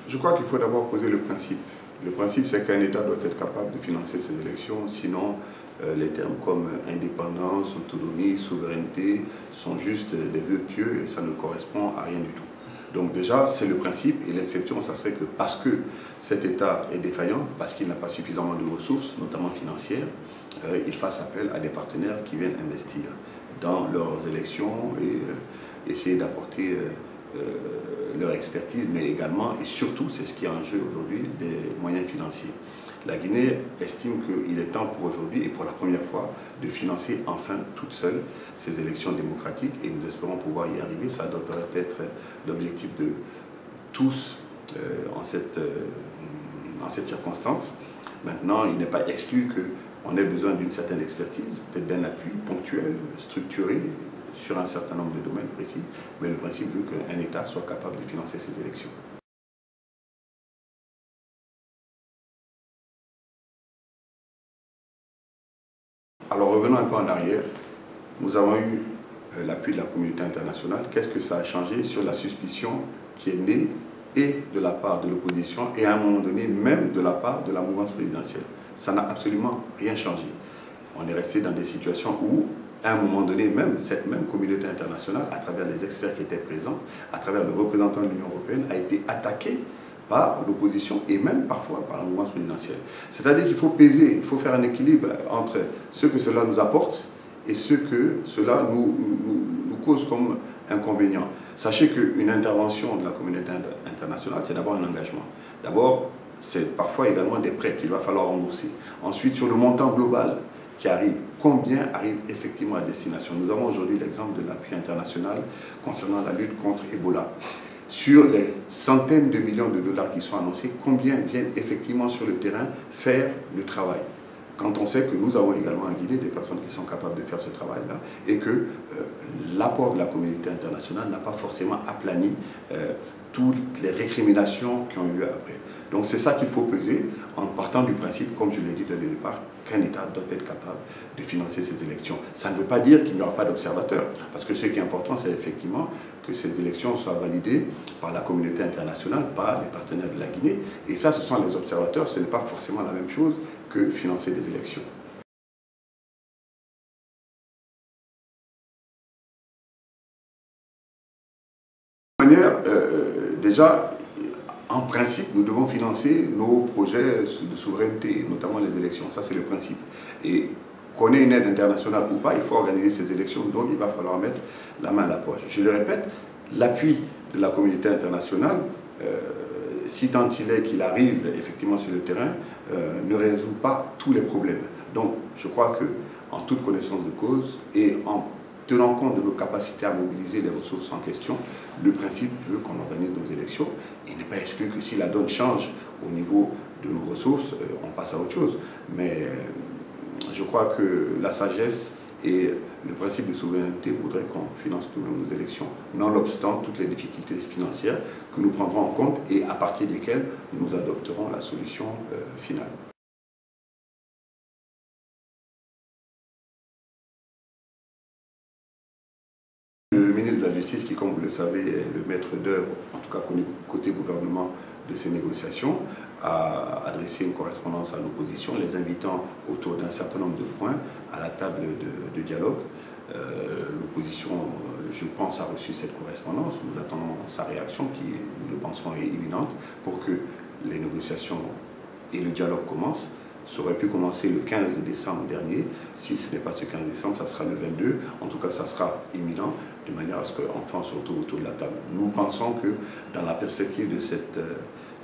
Je crois qu'il faut d'abord poser le principe. Le principe, c'est qu'un État doit être capable de financer ses élections, sinon les termes comme indépendance, autonomie, souveraineté sont juste des vœux pieux et ça ne correspond à rien du tout. Donc déjà, c'est le principe et l'exception, ça serait que parce que cet État est défaillant, parce qu'il n'a pas suffisamment de ressources, notamment financières, il fasse appel à des partenaires qui viennent investir dans leurs élections et essayer d'apporter leur expertise, mais également et surtout, c'est ce qui est en jeu aujourd'hui, des moyens financiers. La Guinée estime qu'il est temps pour aujourd'hui et pour la première fois de financer enfin toute seule ces élections démocratiques et nous espérons pouvoir y arriver. Ça doit être l'objectif de tous en cette circonstance. Maintenant, il n'est pas exclu qu'on ait besoin d'une certaine expertise, peut-être d'un appui ponctuel, structuré, sur un certain nombre de domaines précis, mais le principe veut qu'un État soit capable de financer ses élections. Alors revenons un peu en arrière, nous avons eu l'appui de la communauté internationale. Qu'est-ce que ça a changé sur la suspicion qui est née et de la part de l'opposition et à un moment donné même de la part de la mouvance présidentielle? Ça n'a absolument rien changé. On est resté dans des situations où, à un moment donné, même cette même communauté internationale, à travers les experts qui étaient présents, à travers le représentant de l'Union européenne, a été attaquée par l'opposition et même parfois par la mouvance présidentielle. C'est-à-dire qu'il faut peser, il faut faire un équilibre entre ce que cela nous apporte et ce que cela nous cause comme inconvénient. Sachez qu'une intervention de la communauté internationale, c'est d'abord un engagement. D'abord, c'est parfois également des prêts qu'il va falloir rembourser. Ensuite, sur le montant global qui arrive, combien arrive effectivement à destination? Nous avons aujourd'hui l'exemple de l'appui international concernant la lutte contre Ebola. Sur les centaines de millions de dollars qui sont annoncés, combien viennent effectivement sur le terrain faire le travail? Quand on sait que nous avons également en Guinée des personnes qui sont capables de faire ce travail-là et que l'apport de la communauté internationale n'a pas forcément aplani toutes les récriminations qui ont eu lieu après. Donc c'est ça qu'il faut peser en partant du principe, comme je l'ai dit dès le départ, qu'un État doit être capable de financer ces élections. Ça ne veut pas dire qu'il n'y aura pas d'observateurs, parce que ce qui est important, c'est effectivement que ces élections soient validées par la communauté internationale, par les partenaires de la Guinée. Et ça, ce sont les observateurs, ce n'est pas forcément la même chose que financer des élections. De toute manière, déjà, en principe, nous devons financer nos projets de souveraineté, notamment les élections. Ça, c'est le principe. Et qu'on ait une aide internationale ou pas, il faut organiser ces élections. Donc, il va falloir mettre la main à la poche. Je le répète, l'appui de la communauté internationale, si tant il est qu'il arrive effectivement sur le terrain, ne résout pas tous les problèmes. Donc, je crois qu'en toute connaissance de cause et en tenant compte de nos capacités à mobiliser les ressources en question, le principe veut qu'on organise nos élections. Il n'est pas exclu que si la donne change au niveau de nos ressources, on passe à autre chose. Mais je crois que la sagesse et le principe de souveraineté voudraient qu'on finance nous-mêmes nos élections, nonobstant toutes les difficultés financières que nous prendrons en compte et à partir desquelles nous adopterons la solution finale. Le ministre de la Justice, qui, comme vous le savez, est le maître d'œuvre, en tout cas côté gouvernement de ces négociations, a adressé une correspondance à l'opposition, les invitant autour d'un certain nombre de points à la table de dialogue. L'opposition, je pense, a reçu cette correspondance. Nous attendons sa réaction, qui, nous le pensons, est imminente, pour que les négociations et le dialogue commencent. Ça aurait pu commencer le 15 décembre dernier. Si ce n'est pas ce 15 décembre, ça sera le 22. En tout cas, ça sera imminent, de manière à ce qu'enfin on se retrouve autour de la table. Nous pensons que dans la perspective de cette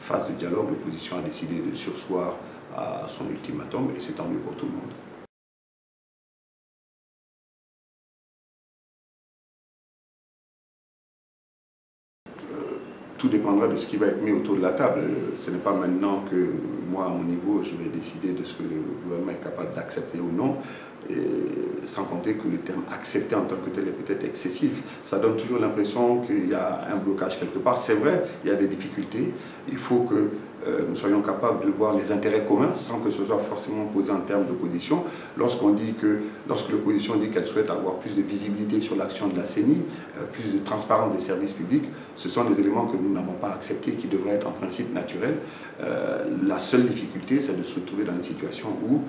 phase de dialogue, l'opposition a décidé de surseoir à son ultimatum et c'est tant mieux pour tout le monde. Tout dépendra de ce qui va être mis autour de la table. Ce n'est pas maintenant que moi, à mon niveau, je vais décider de ce que le gouvernement est capable d'accepter ou non, et sans compter que le terme accepter en tant que tel est peut-être excessif. Ça donne toujours l'impression qu'il y a un blocage quelque part. C'est vrai, il y a des difficultés. Il faut que nous soyons capables de voir les intérêts communs sans que ce soit forcément posé en termes d'opposition. Lorsque l'opposition dit qu'elle souhaite avoir plus de visibilité sur l'action de la CENI, plus de transparence des services publics, ce sont des éléments que nous n'avons pas acceptés, qui devraient être en principe naturels. La seule difficulté, c'est de se retrouver dans une situation où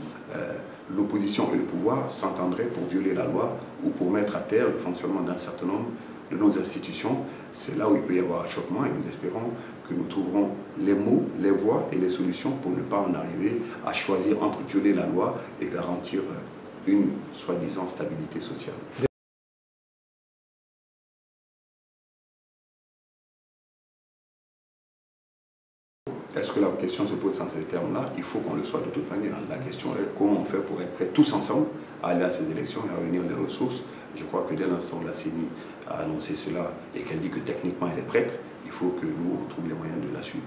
l'opposition et le pouvoir s'entendraient pour violer la loi ou pour mettre à terre le fonctionnement d'un certain nombre de nos institutions. C'est là où il peut y avoir achoppement et nous espérons que nous trouverons les mots, les voies et les solutions pour ne pas en arriver à choisir entre violer la loi et garantir une soi-disant stabilité sociale. Est-ce que la question se pose dans ces termes-là? Il faut qu'on le soit de toute manière. La question est comment on fait pour être prêts tous ensemble à aller à ces élections et à réunir les ressources. Je crois que dès l'instant où la CENI a annoncé cela et qu'elle dit que techniquement elle est prête, il faut que nous on trouve les moyens de la suivre.